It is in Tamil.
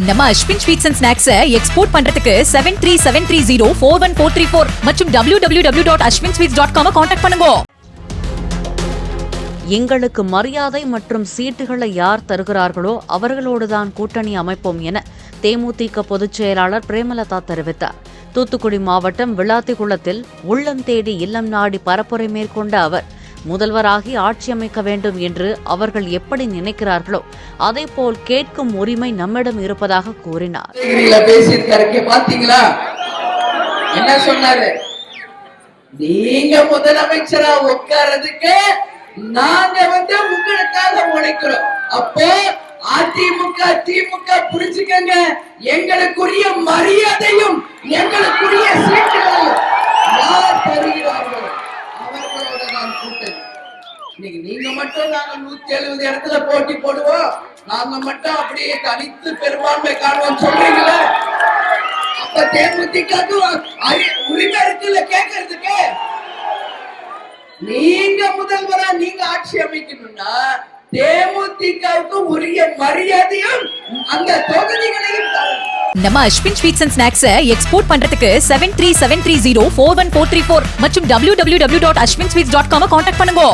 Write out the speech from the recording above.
நம்ம Ashwin sweets and snacks export பண்றதுக்கு 7373041434 மற்றும் www.ashwinsweets.com கான்டாக்ட் பண்ணுங்க. எங்களுக்கு மரியாதை மற்றும் சீட்டுகளை யார் தருகிறார்களோ அவர்களோடுதான் கூட்டணி அமைப்போம் என தேமுதிக பொதுச் செயலாளர் பிரேமலதா தெரிவித்தார். தூத்துக்குடி மாவட்டம் விளாத்திகுளத்தில் உள்ளம் தேடி இல்லம் நாடி பரப்புரை மேற்கொண்ட அவர், முதல்வராகி ஆட்சி அமைக்க வேண்டும் என்று அவர்கள் எப்படி நினைக்கிறார்களோ அதேபோல் கேட்கும் உரிமை நம்மிடம் இருப்பதாக கூறினார். என்ன சொன்னாரு? நீங்க முதலமைச்சரா உட்கார்றதுக்கு நாங்க உங்களுக்காக உழைக்கிறோம். அப்போ அதிமுக திமுக புரிஞ்சுக்கங்க, எங்களுக்குரிய மரியாதையும் எங்களுக்குரிய சீட்டுகளையும் யார் தருகிறார்களோ அவர்களோட நான் கூட்டணி. இன்னைக்கு நீங்க மட்டும் நாங்க 170 இடத்துல போட்டி போடுவோம், நாங்க மட்டும் அப்படியே தனித்து பெரும்பான்மை காணுவோம் சொல்றீங்களா? அப்ப தேமுதிக உரிமை இருக்குல்ல கேட்கறதுக்கு. நீங்க முதல்வரா நீங்க ஆட்சி அமைக்கணும்னா தேமுதிகவுக்கு உரிய மரியாதையும் அந்த தொகுதிகளையும் தரணும். நம்ம Ashwin sweets and snacks export பண்றதுக்கு 7373041434 மற்றும் www.ashwinsweets.com கான்டாக்ட் பண்ணுங்க.